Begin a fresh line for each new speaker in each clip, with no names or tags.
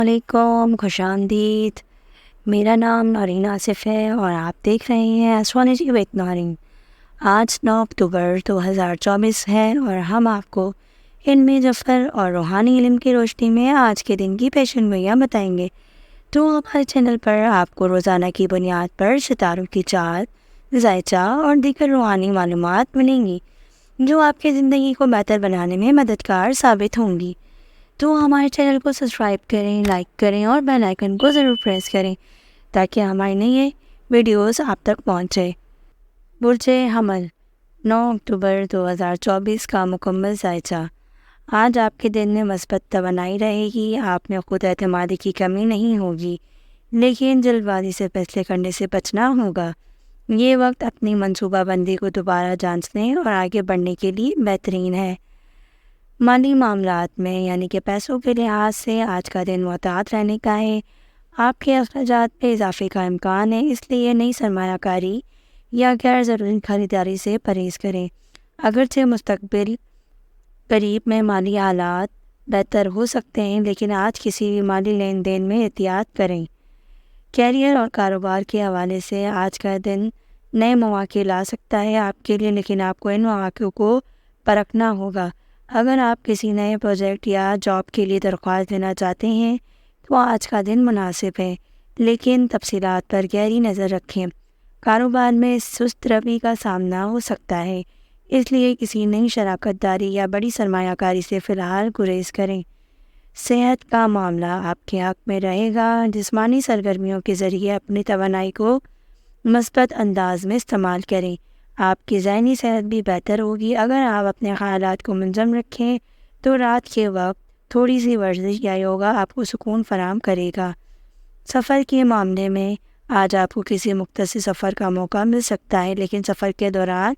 علیکم، خوش آمدید۔ میرا نام نورین آصف ہے اور آپ دیکھ رہے ہیں ایسٹرالوجی وتھ نورین۔ آج 9 اکتوبر 2024 ہے اور ہم آپ کو علمی ظفر اور روحانی علم کی روشنی میں آج کے دن کی پیشن گوئیاں بتائیں گے۔ تو ہمارے چینل پر آپ کو روزانہ کی بنیاد پر ستاروں کی چال، ذائچہ اور دیگر روحانی معلومات ملیں گی جو آپ کی زندگی کو بہتر بنانے میں مددگار ثابت ہوں گی۔ تو ہمارے چینل کو سبسکرائب کریں، لائک کریں اور بیل آئیکن کو ضرور پریس کریں تاکہ ہماری نئی ویڈیوز آپ تک پہنچے۔ برج حمل، 9 اکتوبر 2024 کا مکمل ذائچہ۔ آج آپ کے دن میں مثبت توانائی رہے گی، آپ میں خود اعتمادی کی کمی نہیں ہوگی، لیکن جلد بازی سے فیصلے کرنے سے بچنا ہوگا۔ یہ وقت اپنی منصوبہ بندی کو دوبارہ جانچنے اور آگے بڑھنے کے لیے بہترین ہے۔ مالی معاملات میں یعنی کہ پیسوں کے لحاظ سے آج کا دن محتاط رہنے کا ہے۔ آپ کے اخراجات میں اضافے کا امکان ہے، اس لیے نئی سرمایہ کاری یا غیر ضروری خریداری سے پرہیز کریں۔ اگرچہ مستقبل قریب میں مالی حالات بہتر ہو سکتے ہیں، لیکن آج کسی بھی مالی لین دین میں احتیاط کریں۔ کیریئر اور کاروبار کے حوالے سے آج کا دن نئے مواقع لا سکتا ہے آپ کے لیے، لیکن آپ کو ان مواقع کو پرکھنا ہوگا۔ اگر آپ کسی نئے پروجیکٹ یا جاب کے لیے درخواست دینا چاہتے ہیں تو آج کا دن مناسب ہے، لیکن تفصیلات پر گہری نظر رکھیں۔ کاروبار میں سست روی کا سامنا ہو سکتا ہے، اس لیے کسی نئی شراکت داری یا بڑی سرمایہ کاری سے فی الحال گریز کریں۔ صحت کا معاملہ آپ کے حق میں رہے گا، جسمانی سرگرمیوں کے ذریعے اپنی توانائی کو مثبت انداز میں استعمال کریں۔ آپ کی ذہنی صحت بھی بہتر ہوگی۔ اگر آپ اپنے خیالات کو منظم رکھیں تو رات کے وقت تھوڑی سی ورزش یا یوگا آپ کو سکون فراہم کرے گا۔ سفر کے معاملے میں آج آپ کو کسی مختصر سفر کا موقع مل سکتا ہے، لیکن سفر کے دوران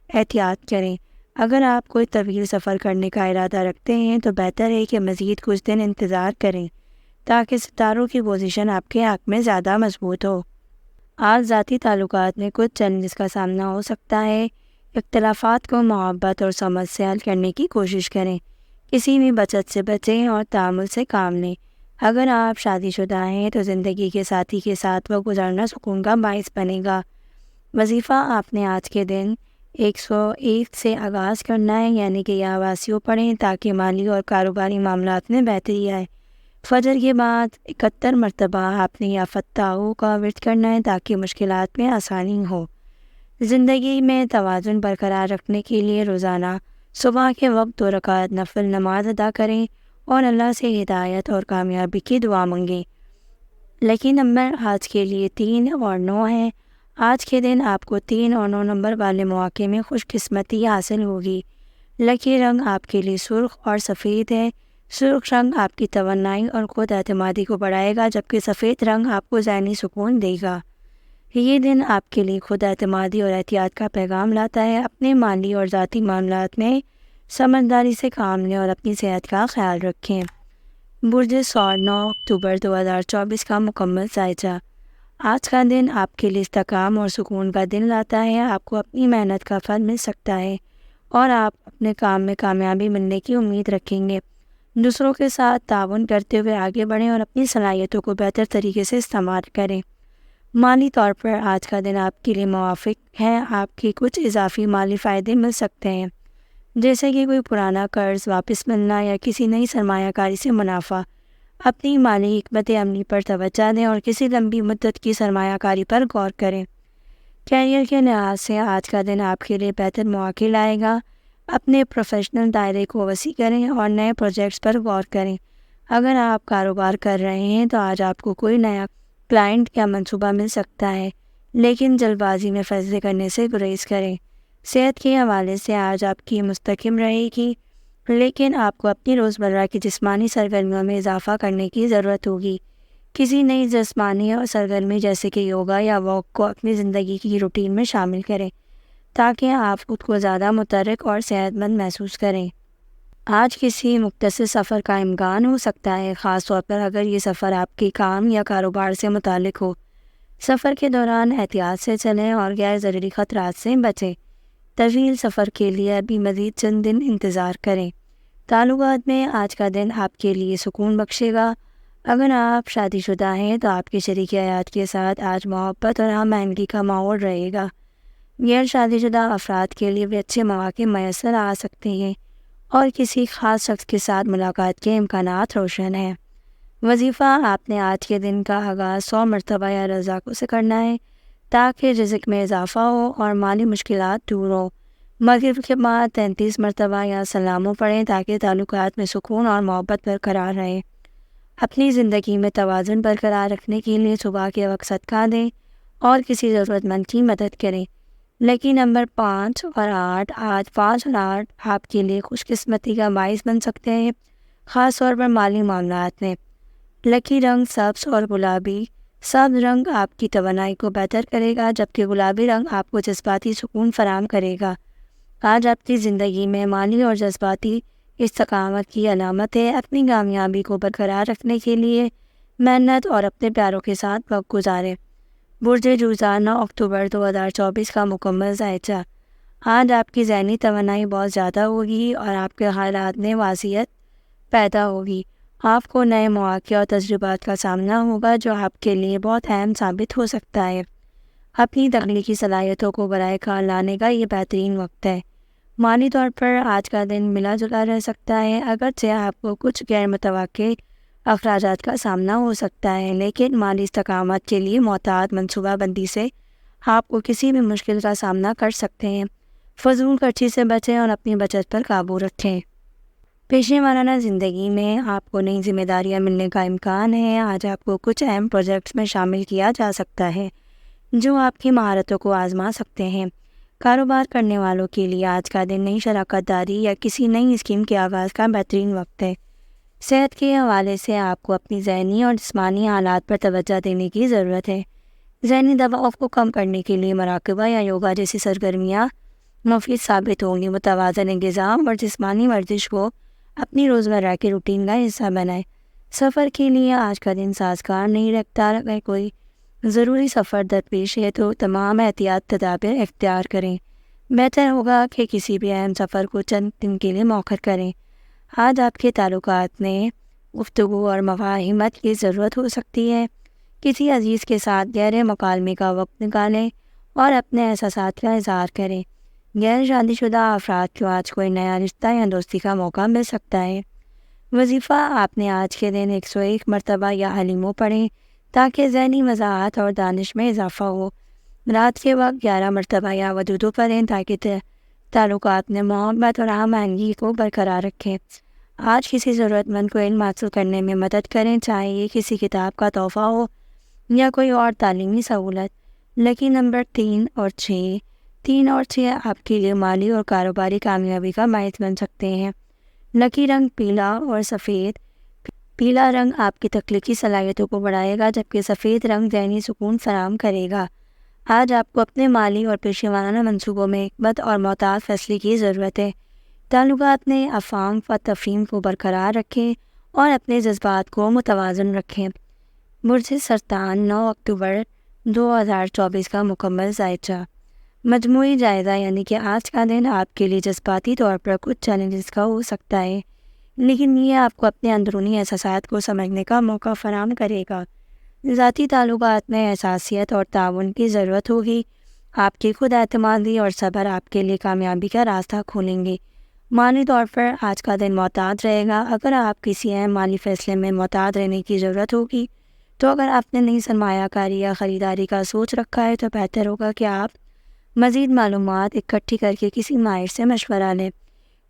احتیاط کریں۔ اگر آپ کوئی طویل سفر کرنے کا ارادہ رکھتے ہیں تو بہتر ہے کہ مزید کچھ دن انتظار کریں تاکہ ستاروں کی پوزیشن آپ کے حق میں زیادہ مضبوط ہو۔ آج ذاتی تعلقات میں کچھ چیلنجز کا سامنا ہو سکتا ہے۔ اختلافات کو محبت اور سمجھ سے حل کرنے کی کوشش کریں۔ کسی بھی بچت سے بچیں اور تعامل سے کام لیں۔ اگر آپ شادی شدہ ہیں تو زندگی کے ساتھی کے ساتھ وقت گزارنا سکون کا باعث بنے گا۔ وظیفہ آپ نے آج کے دن 101 سے آغاز کرنا ہے، یعنی کہ یا واسیوں پڑھیں تاکہ مالی اور کاروباری معاملات میں بہتری آئے۔ فجر کے بعد 71 مرتبہ آپ نے یا فتح کا ورد کرنا ہے تاکہ مشکلات میں آسانی ہو۔ زندگی میں توازن برقرار رکھنے کے لیے روزانہ صبح کے وقت 2 رکعت نفل نماز ادا کریں اور اللہ سے ہدایت اور کامیابی کی دعا مانگیں۔ لکی نمبر آج کے لیے 3 اور 9 ہیں۔ آج کے دن آپ کو 3 اور 9 نمبر والے مواقع میں خوش قسمتی حاصل ہوگی۔ لکی رنگ آپ کے لیے سرخ اور سفید ہے۔ سرخ رنگ آپ کی توانائی اور خود اعتمادی کو بڑھائے گا، جبکہ سفید رنگ آپ کو ذہنی سکون دے گا۔ یہ دن آپ کے لیے خود اعتمادی اور احتیاط کا پیغام لاتا ہے۔ اپنے مالی اور ذاتی معاملات میں سمجھداری سے کام لیں اور اپنی صحت کا خیال رکھیں۔ برج ثور، 9 اکتوبر 2024 کا مکمل ذائچہ۔ آج کا دن آپ کے لیے استحکام اور سکون کا دن لاتا ہے۔ آپ کو اپنی محنت کا پھل مل سکتا ہے اور آپ اپنے کام میں کامیابی ملنے کی امید رکھیں گے۔ دوسروں کے ساتھ تعاون کرتے ہوئے آگے بڑھیں اور اپنی صلاحیتوں کو بہتر طریقے سے استعمال کریں۔ مالی طور پر آج کا دن آپ کے لیے موافق ہے۔ آپ کے کچھ اضافی مالی فائدے مل سکتے ہیں، جیسے کہ کوئی پرانا قرض واپس ملنا یا کسی نئی سرمایہ کاری سے منافع۔ اپنی مالی حکمت عملی پر توجہ دیں اور کسی لمبی مدت کی سرمایہ کاری پر غور کریں۔ کیریئر کے لحاظ سے آج کا دن آپ کے لیے بہتر مواقع لائے گا۔ اپنے پروفیشنل دائرے کو وسیع کریں اور نئے پروجیکٹس پر غور کریں۔ اگر آپ کاروبار کر رہے ہیں تو آج آپ کو کوئی نیا کلائنٹ یا منصوبہ مل سکتا ہے، لیکن جلد بازی میں فیصلے کرنے سے گریز کریں۔ صحت کے حوالے سے آج آپ کی مستحکم رہے گی، لیکن آپ کو اپنی روزمرہ کی جسمانی سرگرمیوں میں اضافہ کرنے کی ضرورت ہوگی۔ کسی نئی جسمانی اور سرگرمی جیسے کہ یوگا یا واک کو اپنی زندگی کی روٹین میں شامل کریں تاکہ آپ خود کو زیادہ متحرک اور صحت مند محسوس کریں۔ آج کسی مختصر سفر کا امکان ہو سکتا ہے، خاص طور پر اگر یہ سفر آپ کے کام یا کاروبار سے متعلق ہو۔ سفر کے دوران احتیاط سے چلیں اور غیر ضروری خطرات سے بچیں۔ طویل سفر کے لیے ابھی مزید چند دن انتظار کریں۔ تعلقات میں آج کا دن آپ کے لیے سکون بخشے گا۔ اگر آپ شادی شدہ ہیں تو آپ کے شریک حیات کے ساتھ آج محبت اور ہم آہنگی کا ماحول رہے گا۔ غیر شادی شدہ افراد کے لیے بھی اچھے مواقع میسر آ سکتے ہیں اور کسی خاص شخص کے ساتھ ملاقات کے امکانات روشن ہیں۔ وظیفہ: آپ نے آج کے دن کا آغاز 100 مرتبہ یا رضاکوں سے کرنا ہے تاکہ رزق میں اضافہ ہو اور مالی مشکلات دور ہوں۔ مغرب کے بعد 33 مرتبہ یا سلاموں پڑھیں تاکہ تعلقات میں سکون اور محبت برقرار رہے۔ اپنی زندگی میں توازن برقرار رکھنے کے لیے صبح کے وقت صدقہ دیں اور کسی ضرورت مند کی مدد کریں۔ لکی نمبر 5 اور 8۔ آج 5 اور 8 آپ کے لیے خوش قسمتی کا باعث بن سکتے ہیں، خاص طور پر مالی معاملات میں۔ لکی رنگ سبز اور گلابی۔ سبز رنگ آپ کی توانائی کو بہتر کرے گا جبکہ گلابی رنگ آپ کو جذباتی سکون فراہم کرے گا۔ آج آپ کی زندگی میں مالی اور جذباتی استقامت کی علامت ہے۔ اپنی کامیابی کو برقرار رکھنے کے لیے محنت اور اپنے پیاروں کے ساتھ وقت گزاریں۔ برج جوزا 9 اکتوبر 2024 کا مکمل ذائچہ۔ آج آپ کی ذہنی توانائی بہت زیادہ ہوگی اور آپ کے خیالات میں واضحیت پیدا ہوگی۔ آپ کو نئے مواقع اور تجربات کا سامنا ہوگا جو آپ کے لیے بہت اہم ثابت ہو سکتا ہے۔ اپنی تخلیقی صلاحیتوں کو برائے کار لانے کا یہ بہترین وقت ہے۔ مالی طور پر آج کا دن ملا جلا رہ سکتا ہے، اگرچہ آپ کو کچھ غیر متوقع اخراجات کا سامنا ہو سکتا ہے، لیکن مالی استقامت کے لیے محتاط منصوبہ بندی سے آپ کو کسی بھی مشکل کا سامنا کر سکتے ہیں۔ فضول خرچی سے بچیں اور اپنی بچت پر قابو رکھیں۔ پیشے وارانہ زندگی میں آپ کو نئی ذمہ داریاں ملنے کا امکان ہے۔ آج آپ کو کچھ اہم پروجیکٹس میں شامل کیا جا سکتا ہے جو آپ کی مہارتوں کو آزما سکتے ہیں۔ کاروبار کرنے والوں کے لیے آج کا دن نئی شراکت داری یا کسی نئی اسکیم کے آغاز کا بہترین وقت ہے۔ صحت کے حوالے سے آپ کو اپنی ذہنی اور جسمانی حالات پر توجہ دینے کی ضرورت ہے۔ ذہنی دباؤ کو کم کرنے کے لیے مراقبہ یا یوگا جیسی سرگرمیاں مفید ثابت ہوں گی۔ متوازن غذا اور جسمانی ورزش کو اپنی روزمرہ کے روٹین کا حصہ بنائیں۔ سفر کے لیے آج کا دن سازگار نہیں رکھتا۔ اگر کوئی ضروری سفر درپیش ہے تو تمام احتیاط تدابیر اختیار کریں۔ بہتر ہوگا کہ کسی بھی اہم سفر کو چند دن کے لیے مؤخر کریں۔ آج آپ کے تعلقات میں گفتگو اور مفاہمت کی ضرورت ہو سکتی ہے۔ کسی عزیز کے ساتھ گہرے مکالمے کا وقت نکالیں اور اپنے احساسات کا اظہار کریں۔ غیر شادی شدہ افراد کو آج کوئی نیا رشتہ یا دوستی کا موقع مل سکتا ہے۔ وظیفہ: آپ نے آج کے دن 101 مرتبہ یا حلیموں پڑھیں تاکہ ذہنی وضاحت اور دانش میں اضافہ ہو۔ رات کے وقت 11 مرتبہ یا ودودو پڑھیں تاکہ تعلقات میں محبت اور ہم آہنگی کو برقرار رکھیں۔ آج کسی ضرورت مند کو علم حاصل کرنے میں مدد کریں، چاہے یہ کسی کتاب کا تحفہ ہو یا کوئی اور تعلیمی سہولت۔ لکی نمبر 3 اور 6۔ 3 اور 6 آپ کے لیے مالی اور کاروباری کامیابی کا باعث بن سکتے ہیں۔ لکی رنگ پیلا اور سفید۔ پیلا رنگ آپ کی تخلیقی صلاحیتوں کو بڑھائے گا جبکہ سفید رنگ ذہنی سکون فراہم کرے گا۔ آج آپ کو اپنے مالی اور پیشے وارانہ منصوبوں میں حکمت اور محتاط فیصلے کی ضرورت ہے۔ تعلقات میں افہام و تفہیم کو برقرار رکھیں اور اپنے جذبات کو متوازن رکھیں۔ برج سرطان 9 اکتوبر 2024 کا مکمل ذائچہ۔ مجموعی جائزہ یعنی کہ آج کا دن آپ کے لیے جذباتی طور پر کچھ چیلنجز کا ہو سکتا ہے، لیکن یہ آپ کو اپنے اندرونی احساسات کو سمجھنے کا موقع فراہم کرے گا۔ ذاتی تعلقات میں حساسیت اور تعاون کی ضرورت ہوگی۔ آپ کی خود اعتمادی اور صبر آپ کے لیے کامیابی کا راستہ کھولیں گے۔ مالی طور پر آج کا دن محتاط رہے گا۔ اگر آپ کسی اہم مالی فیصلے میں محتاط رہنے کی ضرورت ہوگی تو اگر آپ نے نئی سرمایہ کاری یا خریداری کا سوچ رکھا ہے تو بہتر ہوگا کہ آپ مزید معلومات اکٹھی کر کے کسی ماہر سے مشورہ لیں۔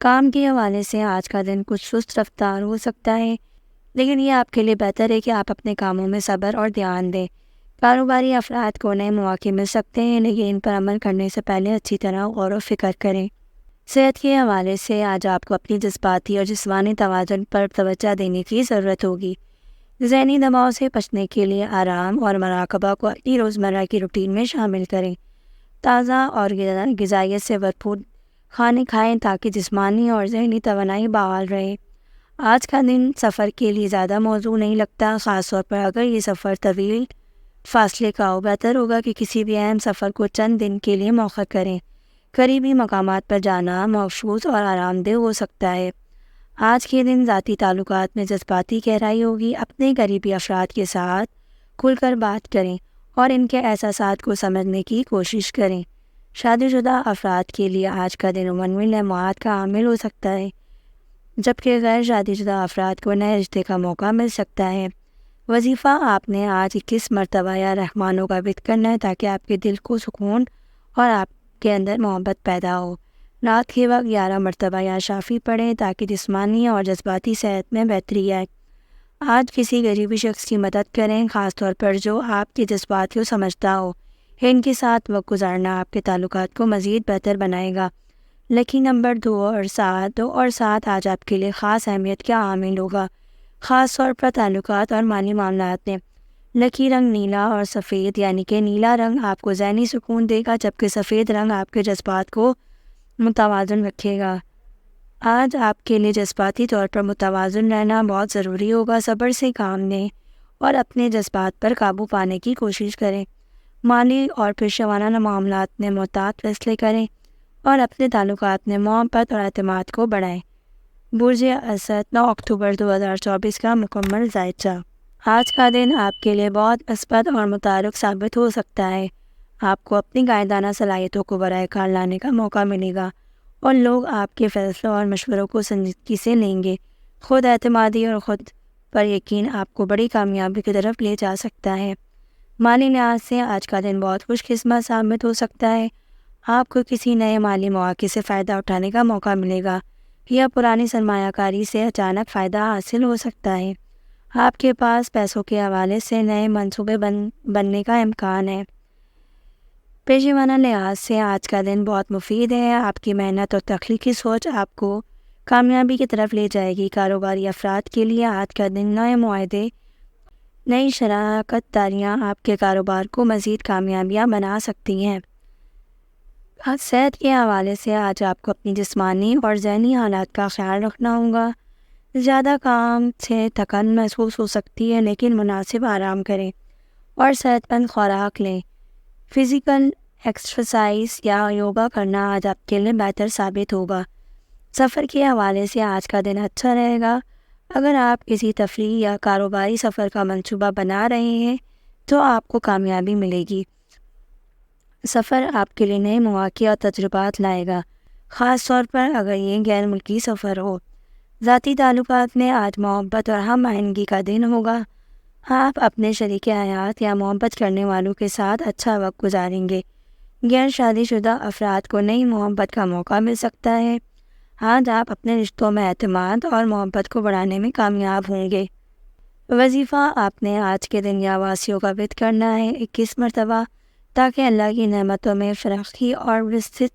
کام کے حوالے سے آج کا دن کچھ سست رفتار ہو سکتا ہے، لیکن یہ آپ کے لیے بہتر ہے کہ آپ اپنے کاموں میں صبر اور دھیان دیں۔ کاروباری افراد کو نئے مواقع مل سکتے ہیں، لیکن ان پر عمل کرنے سے پہلے اچھی طرح غور و فکر کریں۔ صحت کے حوالے سے آج آپ کو اپنی جذباتی اور جسمانی توازن پر توجہ دینے کی ضرورت ہوگی۔ ذہنی دباؤ سے بچنے کے لیے آرام اور مراقبہ کو اپنی روزمرہ کی روٹین میں شامل کریں۔ تازہ اور غذائیت سے بھرپور کھانے کھائیں تاکہ جسمانی اور ذہنی توانائی بحال رہے۔ آج کا دن سفر کے لیے زیادہ موزوں نہیں لگتا، خاص طور پر اگر یہ سفر طویل فاصلے کا ہو۔ بہتر ہوگا کہ کسی بھی اہم سفر کو چند دن کے لیے مؤخر کریں۔ قریبی مقامات پر جانا محفوظ اور آرام دہ ہو سکتا ہے۔ آج کے دن ذاتی تعلقات میں جذباتی گہرائی ہوگی۔ اپنے قریبی افراد کے ساتھ کھل کر بات کریں اور ان کے احساسات کو سمجھنے کی کوشش کریں۔ شادی شدہ افراد کے لیے آج کا دن منوی لمحات کا حامل ہو سکتا ہے، جبکہ غیر شادی شدہ افراد کو نئے رشتے کا موقع مل سکتا ہے۔ وظیفہ: آپ نے آج 21 مرتبہ یا رحمانوں کا ورد کرنا ہے تاکہ آپ کے دل کو سکون اور آپ کے اندر محبت پیدا ہو۔ رات کے وقت 11 مرتبہ یا شافی پڑھیں تاکہ جسمانی اور جذباتی صحت میں بہتری آئے۔ آج کسی غریبی شخص کی مدد کریں، خاص طور پر جو آپ کے جذبات کو سمجھتا ہو۔ ان کے ساتھ وقت گزارنا آپ کے تعلقات کو مزید بہتر بنائے گا۔ لکی نمبر 2 اور 7 آج آپ کے لیے خاص اہمیت کا حامل ہوگا، خاص طور پر تعلقات اور مالی معاملات میں۔ لکی رنگ نیلا اور سفید، یعنی کہ نیلا رنگ آپ کو ذہنی سکون دے گا، جبکہ سفید رنگ آپ کے جذبات کو متوازن رکھے گا۔ آج آپ کے لیے جذباتی طور پر متوازن رہنا بہت ضروری ہوگا۔ صبر سے کام لیں اور اپنے جذبات پر قابو پانے کی کوشش کریں۔ مالی اور پیشہ ورانہ معاملات میں محتاط فیصلے کریں اور اپنے تعلقات میں محبت اور اعتماد کو بڑھائیں۔ برج اسد 9 اکتوبر 2024 کا مکمل جائزہ۔ آج کا دن آپ کے لیے بہت مثبت اور متحرک ثابت ہو سکتا ہے۔ آپ کو اپنی قائدانہ صلاحیتوں کو براہ کار لانے کا موقع ملے گا اور لوگ آپ کے فیصلوں اور مشوروں کو سنجیدگی سے لیں گے۔ خود اعتمادی اور خود پر یقین آپ کو بڑی کامیابی کی طرف لے جا سکتا ہے۔ مالی لحاظ سے آج کا دن بہت خوش قسمت ثابت ہو سکتا ہے۔ آپ کو کسی نئے مالی مواقع سے فائدہ اٹھانے کا موقع ملے گا یا پرانی سرمایہ کاری سے اچانک فائدہ حاصل ہو سکتا ہے۔ آپ کے پاس پیسوں کے حوالے سے نئے منصوبے بننے کا امکان ہے۔ پیشہ ورانہ لحاظ سے آج کا دن بہت مفید ہے۔ آپ کی محنت اور تخلیقی سوچ آپ کو کامیابی کی طرف لے جائے گی۔ کاروباری افراد کے لیے آج کا دن نئے معاہدے، نئی شراکت داریاں آپ کے کاروبار کو مزید کامیابیاں بنا سکتی ہیں۔ صحت کے حوالے سے آج آپ کو اپنی جسمانی اور ذہنی حالات کا خیال رکھنا ہوگا۔ زیادہ کام سے تھکن محسوس ہو سکتی ہے، لیکن مناسب آرام کریں اور صحت مند خوراک لیں۔ فزیکل ایکسرسائز یا یوگا کرنا آج آپ کے لیے بہتر ثابت ہوگا۔ سفر کے حوالے سے آج کا دن اچھا رہے گا۔ اگر آپ کسی تفریح یا کاروباری سفر کا منصوبہ بنا رہے ہیں تو آپ کو کامیابی ملے گی۔ سفر آپ کے لیے نئے مواقع اور تجربات لائے گا، خاص طور پر اگر یہ غیر ملکی سفر ہو۔ ذاتی تعلقات میں آج محبت اور ہم آہنگی کا دن ہوگا۔ آپ اپنے شریک حیات یا محبت کرنے والوں کے ساتھ اچھا وقت گزاریں گے۔ غیر شادی شدہ افراد کو نئی محبت کا موقع مل سکتا ہے۔ آج آپ اپنے رشتوں میں اعتماد اور محبت کو بڑھانے میں کامیاب ہوں گے۔ وظیفہ: آپ نے آج کے دن یاواسیوں کا ورد کرنا ہے 21 مرتبہ تاکہ اللہ کی نعمتوں میں فراخی اور وسعت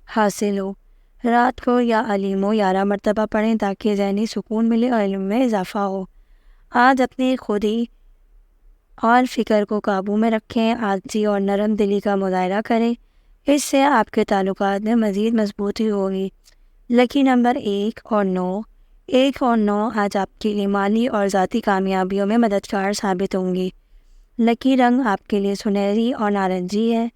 حاصل ہو۔ رات کو یا علیمو 11 مرتبہ پڑھیں تاکہ ذہنی سکون ملے اور علم میں اضافہ ہو۔ آج اپنی خودی اور فکر کو قابو میں رکھیں، عاجزی اور نرم دلی کا مظاہرہ کریں، اس سے آپ کے تعلقات میں مزید مضبوطی ہوگی۔ لکی نمبر 1 اور 9 آج آپ کے لیے مالی اور ذاتی کامیابیوں میں مددگار ثابت ہوں گی۔ لکی رنگ آپ کے لیے سنہری اور نارنجی ہے۔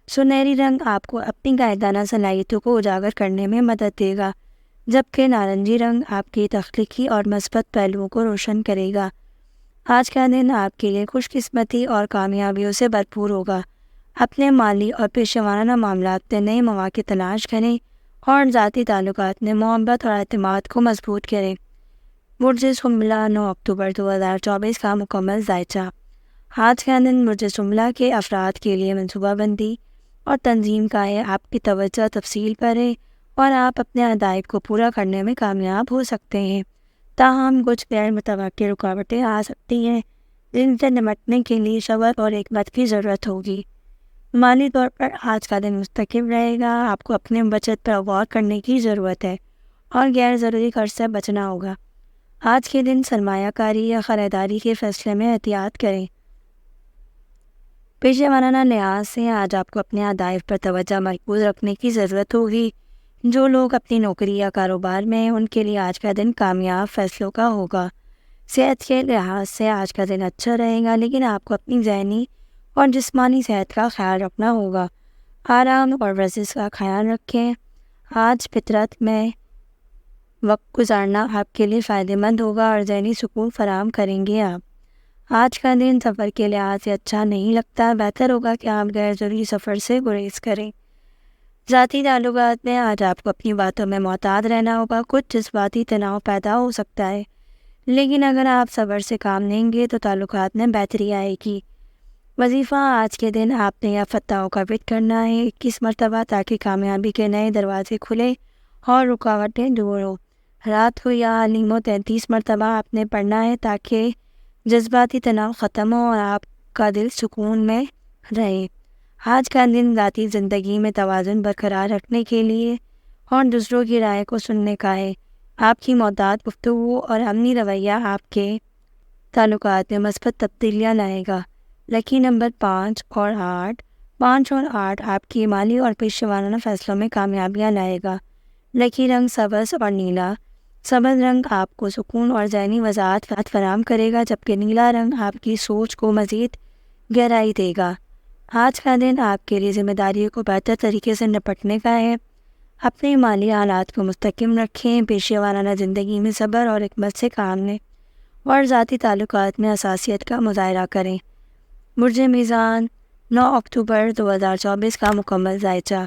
سنہری رنگ آپ کو اپنی قائدانہ صلاحیتوں کو اجاگر کرنے میں مدد دے گا، جبکہ نارنجی رنگ آپ کی تخلیقی اور مثبت پہلوؤں کو روشن کرے گا۔ آج کا دن آپ کے لیے خوش قسمتی اور کامیابیوں سے بھرپور ہوگا۔ اپنے مالی اور پیشہ ورانہ معاملات میں نئے مواقع تلاش کریں اور ذاتی تعلقات میں محبت اور اعتماد کو مضبوط کریں۔ برج سنبلہ 9 اکتوبر 2024 کا مکمل جائزہ۔ آج کا دن برج سنبلہ کے افراد کے لیے منصوبہ بندی اور تنظیم کا ہے۔ آپ کی توجہ تفصیل پر ہے اور آپ اپنے عزائم کو پورا کرنے میں کامیاب ہو سکتے ہیں، تاہم کچھ غیر متوقع رکاوٹیں آ سکتی ہیں جن سے نمٹنے کے لیے صبر اور حکمت کی ضرورت ہوگی۔ مالی طور پر آج کا دن مستقل رہے گا۔ آپ کو اپنے بچت پر غور کرنے کی ضرورت ہے اور غیر ضروری خرچ سے بچنا ہوگا۔ آج کے دن سرمایہ کاری یا خریداری کے فیصلے میں احتیاط کریں۔ پیشہ ورانہ لحاظ سے آج آپ کو اپنے اہداف پر توجہ مرکوز رکھنے کی ضرورت ہوگی۔ جو لوگ اپنی نوکری یا کاروبار میں ہیں ان کے لیے آج کا دن کامیاب فیصلوں کا ہوگا۔ صحت کے لحاظ سے آج کا دن اچھا رہے گا، لیکن آپ کو اپنی ذہنی اور جسمانی صحت کا خیال رکھنا ہوگا۔ آرام اور ورزش کا خیال رکھیں۔ آج فطرت میں وقت گزارنا آپ کے لیے فائدہ مند ہوگا اور ذہنی سکون فراہم کریں گے آپ۔ آج کا دن سفر کے لحاظ سے اچھا نہیں لگتا، بہتر ہوگا کہ آپ غیر ضروری سفر سے گریز کریں۔ ذاتی تعلقات میں آج آپ کو اپنی باتوں میں محتاط رہنا ہوگا، کچھ جذباتی تناؤ پیدا ہو سکتا ہے، لیکن اگر آپ صبر سے کام لیں گے تو تعلقات میں بہتری آئے گی۔ وظیفہ آج کے دن آپ نے یا فتحوں کا وٹ کرنا ہے 21 مرتبہ تاکہ کامیابی کے نئے دروازے کھلے اور رکاوٹیں دور ہوں۔ رات کو یا حلیم و 33 مرتبہ آپ نے پڑھنا ہے تاکہ جذباتی تناؤ ختم ہو اور آپ کا دل سکون میں رہے۔ آج کا دن ذاتی زندگی میں توازن برقرار رکھنے کے لیے اور دوسروں کی رائے کو سننے کا ہے۔ آپ کی محتاط گفتگو اور امنی رویہ آپ کے تعلقات میں مثبت تبدیلیاں لائے گا۔ لکی نمبر 5 اور 8 5 اور 8 آپ کی مالی اور پیشہ ورانہ فیصلوں میں کامیابیاں لائے گا۔ لکی رنگ سبز اور نیلا۔ سبز رنگ آپ کو سکون اور ذہنی وضاحت فراہم کرے گا، جبکہ نیلا رنگ آپ کی سوچ کو مزید گہرائی دے گا۔ آج کا دن آپ کے لیے ذمہ داریوں کو بہتر طریقے سے نپٹنے کا ہے۔ اپنے مالی حالات کو مستحکم رکھیں، پیشہ ورانہ زندگی میں صبر اور حکمت سے کام لیں اور ذاتی تعلقات میں حساسیت کا مظاہرہ کریں۔ برج میزان 9 اکتوبر 2024 کا مکمل جائزہ۔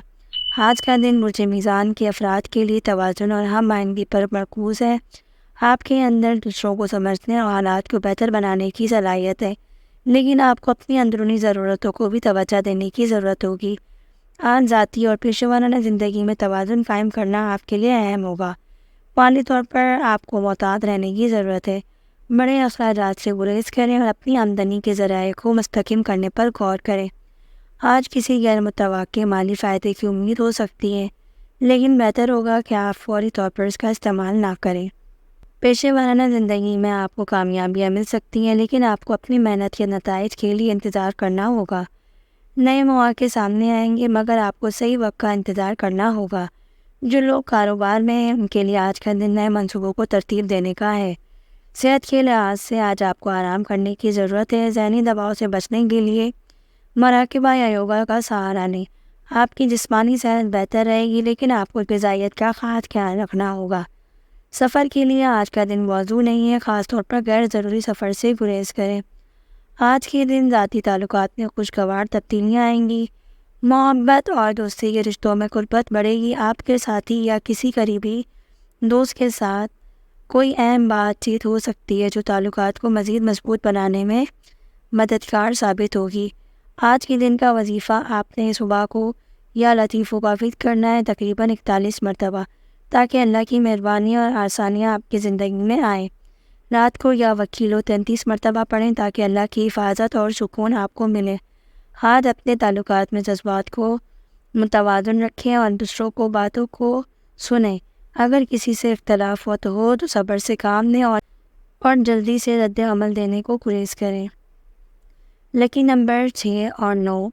آج کا دن برج میزان کے افراد کے لیے توازن اور ہم آہنگی پر مرکوز ہے۔ آپ کے اندر دوسروں کو سمجھنے اور حالات کو بہتر بنانے کی صلاحیت ہے، لیکن آپ کو اپنی اندرونی ضرورتوں کو بھی توجہ دینے کی ضرورت ہوگی۔ آج ذاتی اور پیشہ ورانہ زندگی میں توازن قائم کرنا آپ کے لیے اہم ہوگا۔ مالی طور پر آپ کو محتاط رہنے کی ضرورت ہے۔ بڑے اخراجات سے گریز کریں اور اپنی آمدنی کے ذرائع کو مستحکم کرنے پر غور کریں۔ آج کسی غیر متوقع مالی فائدے کی امید ہو سکتی ہے، لیکن بہتر ہوگا کہ آپ فوری طور پر اس کا استعمال نہ کریں۔ پیشہ ورانہ زندگی میں آپ کو کامیابیاں مل سکتی ہیں، لیکن آپ کو اپنی محنت کے نتائج کے لیے انتظار کرنا ہوگا۔ نئے مواقع سامنے آئیں گے، مگر آپ کو صحیح وقت کا انتظار کرنا ہوگا۔ جو لوگ کاروبار میں ہیں ان کے لیے آج کا دن نئے منصوبوں کو ترتیب دینے کا ہے۔ صحت کے لحاظ سے آج آپ کو آرام کرنے کی ضرورت ہے۔ ذہنی دباؤ سے بچنے کے لیے مراقبہ یا یوگا کا سہارا لیں۔ آپ کی جسمانی صحت بہتر رہے گی، لیکن آپ کو غذائیت کا خاص خیال رکھنا ہوگا۔ سفر کے لیے آج کا دن موزوں نہیں ہے، خاص طور پر غیر ضروری سفر سے گریز کریں۔ آج کے دن ذاتی تعلقات میں خوشگوار تبدیلیاں آئیں گی۔ محبت اور دوستی کے رشتوں میں قربت بڑھے گی۔ آپ کے ساتھی یا کسی قریبی دوست کے ساتھ کوئی اہم بات چیت ہو سکتی ہے جو تعلقات کو مزید مضبوط بنانے میں مددگار ثابت ہوگی۔ آج کے دن کا وظیفہ آپ نے صبح کو یا لطیفوں کا وقت کرنا ہے تقریباً 41 مرتبہ تاکہ اللہ کی مہربانی اور آسانیاں آپ کی زندگی میں آئیں۔ رات کو یا وکیلوں 33 مرتبہ پڑھیں تاکہ اللہ کی حفاظت اور سکون آپ کو ملے۔ آج اپنے تعلقات میں جذبات کو متوازن رکھیں اور دوسروں کو باتوں کو سنیں۔ اگر کسی سے اختلاف ہو تو صبر سے کام لیں اور جلدی سے رد عمل دینے کو گریز کریں۔ لکی نمبر 6 اور 9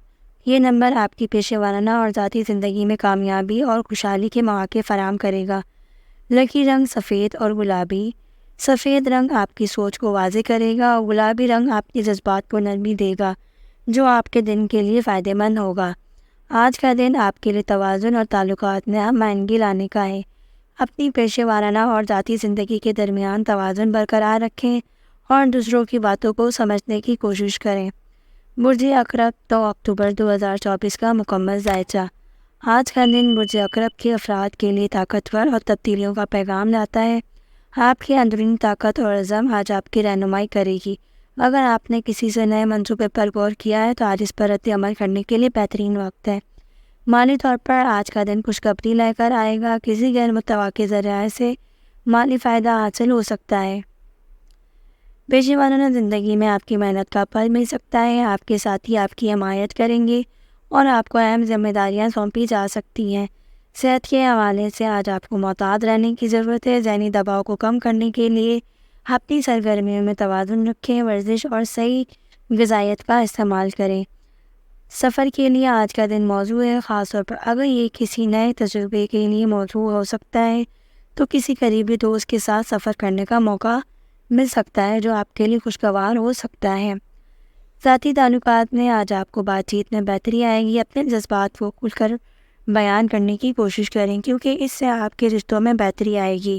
یہ نمبر آپ کی پیشہ ورانہ اور ذاتی زندگی میں کامیابی اور خوشحالی کے مواقع فراہم کرے گا۔ لکی رنگ سفید اور گلابی۔ سفید رنگ آپ کی سوچ کو واضح کرے گا اور گلابی رنگ آپ کے جذبات کو نرمی دے گا، جو آپ کے دن کے لیے فائدہ مند ہوگا۔ آج کا دن آپ کے لیے توازن اور تعلقات میں ہم آہنگی لانے کا ہے۔ اپنی پیشہ ورانہ اور ذاتی زندگی کے درمیان توازن برقرار رکھیں اور دوسروں کی باتوں کو سمجھنے کی کوشش کریں۔ برج عقرب 2 اکتوبر 2024 کا مکمل جائزہ۔ آج کا دن برج عقرب کے افراد کے لیے طاقتور اور تبدیلیوں کا پیغام لاتا ہے۔ آپ کی اندرونی طاقت اور عزم آج آپ کی رہنمائی کرے گی۔ اگر آپ نے کسی سے نئے منصوبے پر غور کیا ہے تو آج اس پر رد عمل کرنے کے لیے بہترین وقت ہے۔ مالی طور پر آج کا دن خوشخبری لے کر آئے گا۔ کسی غیر متوقع ذرائع سے مالی فائدہ حاصل ہو سکتا ہے۔ پیشہ ورانہ زندگی میں آپ کی محنت کا پھل مل سکتا ہے۔ آپ کے ساتھی آپ کی حمایت کریں گے اور آپ کو اہم ذمہ داریاں سونپی جا سکتی ہیں۔ صحت کے حوالے سے آج آپ کو محتاط رہنے کی ضرورت ہے۔ ذہنی دباؤ کو کم کرنے کے لیے اپنی سرگرمیوں میں توازن رکھیں، ورزش اور صحیح غذائیت کا استعمال کریں۔ سفر کے لیے آج کا دن موزوں ہے، خاص طور پر اگر یہ کسی نئے تجربے کے لیے موزوں ہو سکتا ہے تو کسی قریبی دوست کے ساتھ سفر کرنے کا موقع مل سکتا ہے جو آپ کے لیے خوشگوار ہو سکتا ہے۔ ذاتی تعلقات میں آج آپ کو بات چیت میں بہتری آئے گی۔ اپنے جذبات کو کھل کر بیان کرنے کی کوشش کریں کیونکہ اس سے آپ کے رشتوں میں بہتری آئے گی۔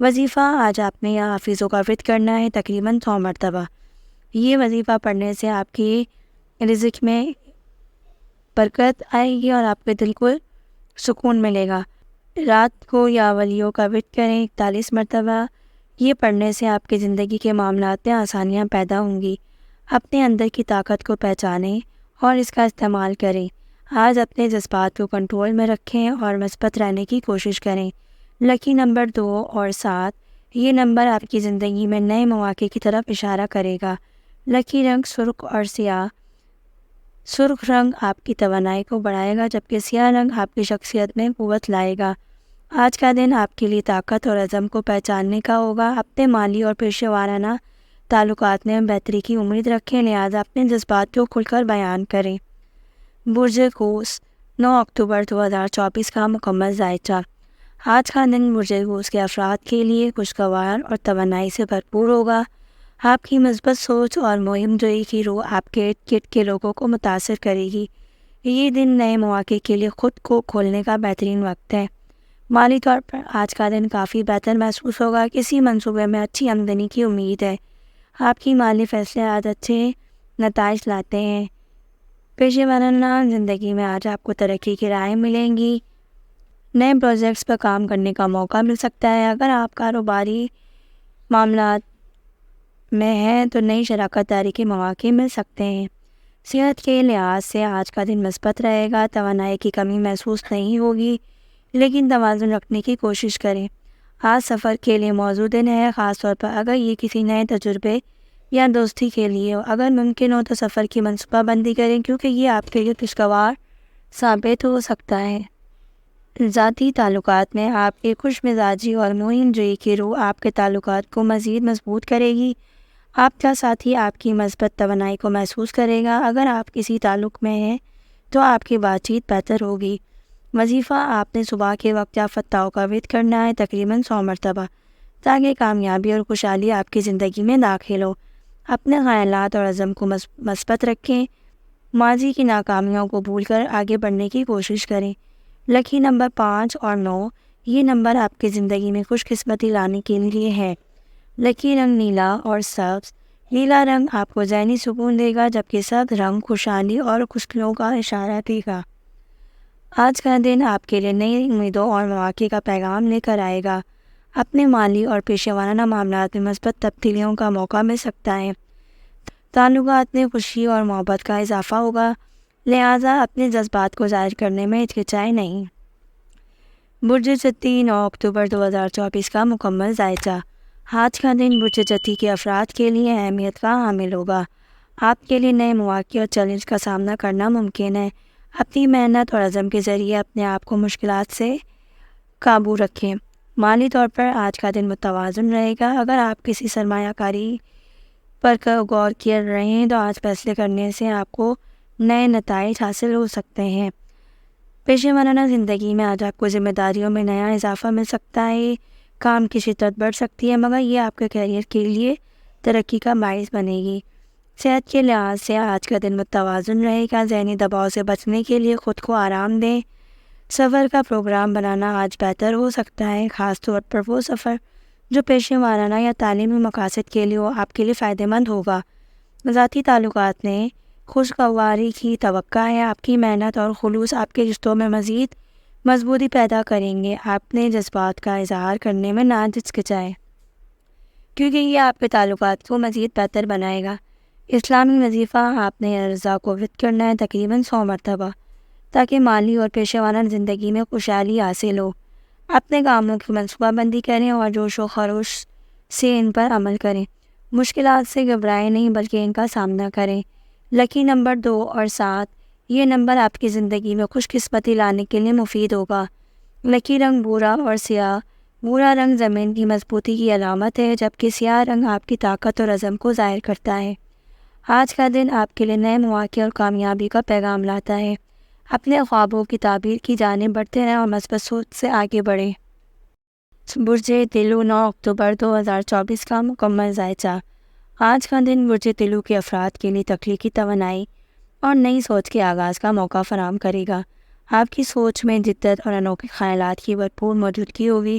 وظیفہ آج آپ نے یہاں حافظوں کا ورد کرنا ہے تقریباً 100 مرتبہ۔ یہ وظیفہ پڑھنے سے آپ کی رزق میں برکت آئے گی اور آپ کے دل کو سکون ملے گا۔ رات کو یا ولیوں کا ورد کریں 41 مرتبہ۔ یہ پڑھنے سے آپ کی زندگی کے معاملات میں آسانیاں پیدا ہوں گی۔ اپنے اندر کی طاقت کو پہچانیں اور اس کا استعمال کریں۔ آج اپنے جذبات کو کنٹرول میں رکھیں اور مثبت رہنے کی کوشش کریں۔ لکی نمبر 2 اور 7، یہ نمبر آپ کی زندگی میں نئے مواقع کی طرف اشارہ کرے گا۔ لکی رنگ سرخ اور سیاہ۔ سرخ رنگ آپ کی توانائی کو بڑھائے گا جبکہ سیاہ رنگ آپ کی شخصیت میں قوت لائے گا۔ آج کا دن آپ کے لیے طاقت اور عزم کو پہچاننے کا ہوگا۔ اپنے مالی اور پیشہ ورانہ تعلقات میں بہتری کی امید رکھیں، لہٰذا اپنے جذبات کو کھل کر بیان کریں۔ برج قوس 9 اکتوبر 2024 کا مکمل ذائچہ۔ آج کا دن برج قوس کے افراد کے لیے خوشگوار اور توانائی سے بھرپور ہوگا۔ آپ کی مثبت سوچ اور مہم جوئی کی روح آپ کے ارد گرد کے لوگوں کو متاثر کرے گی۔ یہ دن نئے مواقع کے لیے خود کو کھولنے کا بہترین وقت ہے۔ مالی طور پر آج کا دن کافی بہتر محسوس ہوگا۔ کسی منصوبے میں اچھی آمدنی کی امید ہے۔ آپ کی مالی فیصلے آج اچھے نتائج لاتے ہیں۔ پیشہ ورانہ زندگی میں آج آپ کو ترقی کی راہیں ملیں گی۔ نئے پروجیکٹس پر کام کرنے کا موقع مل سکتا ہے۔ اگر آپ کاروباری معاملات میں ہیں تو نئی شراکت داری کے مواقع مل سکتے ہیں۔ صحت کے لحاظ سے آج کا دن مثبت رہے گا۔ توانائی کی کمی محسوس نہیں ہوگی لیکن توازن رکھنے کی کوشش کریں۔ آج سفر کے لیے موزوں دن ہے، خاص طور پر اگر یہ کسی نئے تجربے یا دوستی کے لیے ہو۔ اگر ممکن ہو تو سفر کی منصوبہ بندی کریں کیونکہ یہ آپ کے لیے خوشگوار ثابت ہو سکتا ہے۔ ذاتی تعلقات میں آپ کی خوش مزاجی اور مہم جوئی کی روح آپ کے تعلقات کو مزید مضبوط کرے گی۔ آپ کا ساتھی آپ کی مثبت توانائی کو محسوس کرے گا۔ اگر آپ کسی تعلق میں ہیں تو آپ کی بات چیت بہتر ہوگی۔ وظیفہ آپ نے صبح کے وقت یا فتاحوں کا ورد کرنا ہے تقریباً 100 مرتبہ تاکہ کامیابی اور خوشحالی آپ کی زندگی میں داخل ہو۔ اپنے خیالات اور عزم کو مثبت رکھیں۔ ماضی کی ناکامیوں کو بھول کر آگے بڑھنے کی کوشش کریں۔ لکی نمبر 5 اور 9، یہ نمبر آپ کی زندگی میں خوش قسمتی لانے کے لیے ہے۔ لکی رنگ نیلا اور سبز۔ نیلا رنگ آپ کو ذہنی سکون دے گا جبکہ سبز رنگ خوشحالی اور خوشیوں کا اشارہ دے گا۔ آج کا دن آپ کے لیے نئی امیدوں اور مواقع کا پیغام لے کر آئے گا۔ اپنے مالی اور پیشہ ورانہ معاملات میں مثبت تبدیلیوں کا موقع مل سکتا ہے۔ تعلقات میں خوشی اور محبت کا اضافہ ہوگا، لہٰذا اپنے جذبات کو ظاہر کرنے میں ہچکچائیں نہیں۔ برج جتی 9 اکتوبر 2024 کا مکمل ذائچہ۔ آج کا دن برج جتی کے افراد کے لیے اہمیت کا حامل ہوگا۔ آپ کے لیے نئے مواقع اور چیلنج کا سامنا کرنا ممکن ہے۔ اپنی محنت اور عزم کے ذریعے اپنے آپ کو مشکلات سے قابو رکھیں۔ مالی طور پر آج کا دن متوازن رہے گا۔ اگر آپ کسی سرمایہ کاری پر غور کر رہے ہیں تو آج فیصلے کرنے سے آپ کو نئے نتائج حاصل ہو سکتے ہیں۔ پیشہ ورانہ زندگی میں آج آپ کو ذمہ داریوں میں نیا اضافہ مل سکتا ہے۔ کام کی شدت بڑھ سکتی ہے مگر یہ آپ کے کیریئر کے لیے ترقی کا باعث بنے گی۔ صحت کے لحاظ سے آج کا دن متوازن رہے گا۔ ذہنی دباؤ سے بچنے کے لیے خود کو آرام دیں۔ سفر کا پروگرام بنانا آج بہتر ہو سکتا ہے، خاص طور پر وہ سفر جو پیشہ ورانہ یا تعلیمی مقاصد کے لیے آپ کے لیے فائدہ مند ہوگا۔ ذاتی تعلقات میں خوشگواری کی توقع ہے۔ آپ کی محنت اور خلوص آپ کے رشتوں میں مزید مضبوطی پیدا کریں گے۔ آپ اپنے جذبات کا اظہار کرنے میں نہ ہچکچائیں کیونکہ یہ آپ کے تعلقات کو مزید بہتر بنائے گا۔ اسلامی وظیفہ آپ نے رضا کو ورد کرنا ہے تقریباً 100 مرتبہ تاکہ مالی اور پیشہ ورانہ زندگی میں خوشحالی حاصل ہو۔ اپنے کاموں کی منصوبہ بندی کریں اور جوش و خروش سے ان پر عمل کریں۔ مشکلات سے گھبرائیں نہیں بلکہ ان کا سامنا کریں۔ لکی نمبر 2 اور 7، یہ نمبر آپ کی زندگی میں خوش قسمتی لانے کے لیے مفید ہوگا۔ لکی رنگ بھورا اور سیاہ۔ بھورا رنگ زمین کی مضبوطی کی علامت ہے جبکہ سیاہ رنگ آپ کی طاقت اور عزم کو ظاہر کرتا ہے۔ آج کا دن آپ کے لیے نئے مواقع اور کامیابی کا پیغام لاتا ہے۔ اپنے خوابوں کی تعبیر کی جانب بڑھتے رہیں اور مثبت سوچ سے آگے بڑھیں۔ برج تیلو 9 اکتوبر 2024 کا مکمل ذائچہ۔ آج کا دن برج تیلو کے افراد کے لیے تخلیقی توانائی اور نئی سوچ کے آغاز کا موقع فراہم کرے گا۔ آپ کی سوچ میں جدت اور انوکھے خیالات کی بھرپور موجودگی ہوگی۔